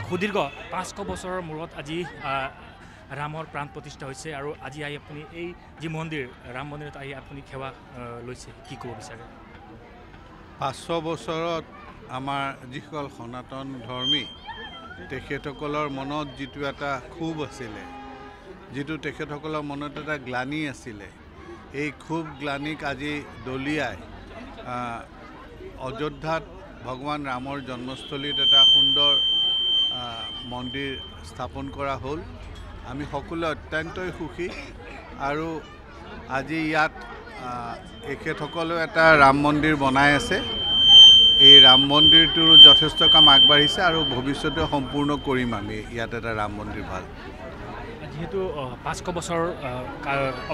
সুদীৰ্ঘ 500 বছৰৰ মূৰত আজি ৰামৰ প্ৰাণ প্ৰতিষ্ঠা হৈছে আৰু আজি আহি আপুনি এই যি মন্দিৰ ৰাম মন্দিৰত আহি আপুনি সেৱা লৈছে কি ক'ব বিচাৰে 500 বছৰত আমাৰ যিসকল সনাতন ধৰ্মী তেখেতসকলৰ মনত যিটো এটা ক্ষোভ আছিলে যিটো তেখেতসকলৰ মনত এটা গ্লানি আছিলে এই ক্ষোভ গ্লানিক আজি দলিয়াই অযোধ্যাত ভগৱান ৰামৰ জন্মস্থলীত এটা সুন্দৰ মন্দিৰ স্থাপন কৰা হ'ল আমি সকলোৱে অত্যন্তই সুখী আৰু আজি ইয়াত এখেতসকলেও এটা ৰাম মন্দিৰ বনাই আছে এই ৰাম মন্দিৰটোৰ যথেষ্ট কাম আগবাঢ়িছে আৰু ভৱিষ্যতে সম্পূৰ্ণ কৰিম আমি ইয়াত এটা ৰাম মন্দিৰ ভাল যেহেতু 500 বছৰ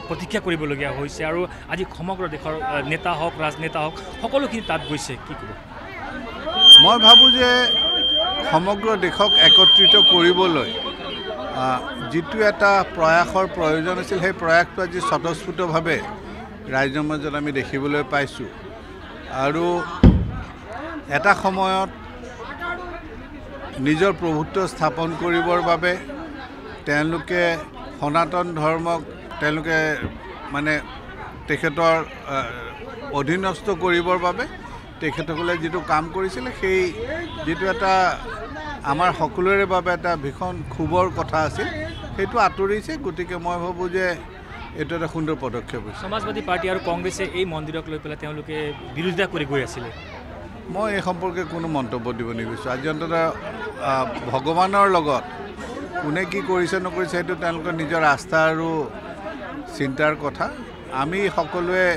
প্ৰতীক্ষা কৰিবলগীয়া হৈছে আৰু আজি সমগ্ৰ দেশৰ নেতা হওক ৰাজনেতা হওক সকলোখিনি তাত গৈছে কি ক'ব মই ভাবোঁ যে সমগ্ৰ দেশক একত্ৰিত কৰিবলৈ যিটো এটা প্ৰয়াসৰ প্ৰয়োজন আছিল সেই প্ৰয়াসটো আজি স্বতঃস্ফূৰ্তভাৱে ৰাইজৰ মাজত আমি দেখিবলৈ পাইছোঁ আৰু এটা সময়ত নিজৰ প্ৰভুত্ব স্থাপন কৰিবৰ বাবে তেওঁলোকে সনাতন ধৰ্মক তেওঁলোকে মানে তেখেতৰ অধীনস্থ কৰিবৰ বাবে তেখেতসকলে যিটো কাম কৰিছিলে সেই যিটো এটা আমাৰ সকলোৰে বাবে এটা ভীষণ ক্ষোভৰ কথা আছিল সেইটো আঁতৰিছে গতিকে মই ভাবোঁ যে এইটো এটা সুন্দৰ পদক্ষেপ হৈছে সমাজবাদী পাৰ্টি আৰু কংগ্ৰেছে এই মন্দিৰক লৈ পেলাই তেওঁলোকে বিৰোধিতা কৰি গৈ আছিলে মই এই সম্পৰ্কে কোনো মন্তব্য দিব নিবিচাৰোঁ আজি অন্ততঃ ভগৱানৰ লগত কোনে কি কৰিছে নকৰিছে সেইটো তেওঁলোকৰ নিজৰ আস্থা আৰু চিন্তাৰ কথা আমি সকলোৱে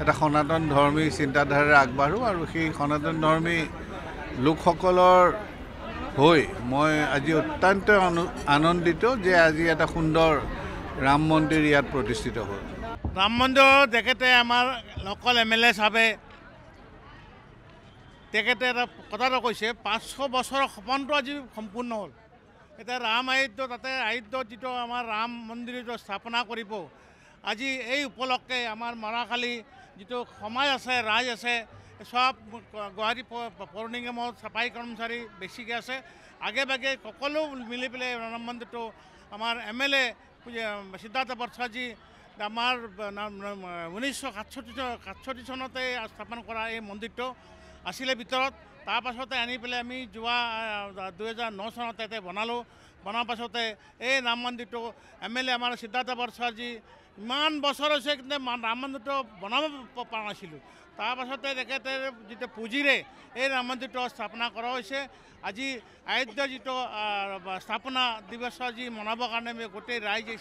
এটা সনাতন ধৰ্মী চিন্তাধাৰাৰে আগবাঢ়োঁ আৰু সেই সনাতন ধৰ্মী লোকসকলৰ হৈ মই আজি অত্যন্ত আনন্দিত যে আজি এটা সুন্দৰ ৰাম মন্দিৰ ইয়াত প্ৰতিষ্ঠিত হ'ল ৰাম মন্দিৰ তেখেতে আমাৰ লোকেল MLA চাবে তেখেতে এটা কথাটো কৈছে 500 বছৰৰ সপোনটো আজি সম্পূৰ্ণ হ'ল এতিয়া ৰাম আয়োধ্য তাতে আয়োধ্যত যিটো আমাৰ ৰাম মন্দিৰটো স্থাপনা কৰিব আজি এই উপলক্ষে আমাৰ মৰাখালী যিটো সমাজ আছে ৰাইজ আছে সব গুৱাহাটী পৌৰ নিগমৰ চাফাই কৰ্মচাৰী বেছিকৈ আছে আগে ভাগে সকলো মিলি পেলাই ৰাম মন্দিৰটো আমাৰ MLA সিদ্ধাৰ্থ বৰ্ষাজী আমাৰ 1967 চনতে স্থাপন কৰা এই মন্দিৰটো আছিলে ভিতৰত তাৰপাছতে আনি পেলাই আমি যোৱা 2009 চনতে ইয়াতে বনালোঁ বনাৰ পাছতে এই ৰাম মন্দিৰটো MLA আমাৰ সিদ্ধাৰ্থ বৰ্ষাজী ইমান বছৰ হৈছে কিন্তু ৰাম মন্দিৰটো বনাব পৰা নাছিলোঁ তাৰপাছতে তেখেতে যিটো পুঁজিৰে এই ৰাম মন্দিৰটো স্থাপনা কৰা হৈছে আজি আয়োধ্য যিটো স্থাপনা দিৱস আজি মনাবৰ কাৰণে আমি গোটেই ৰাইজে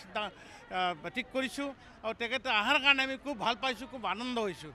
ঠিক কৰিছোঁ আৰু তেখেতে অহাৰ কাৰণে আমি খুব ভাল পাইছোঁ খুব আনন্দ হৈছোঁ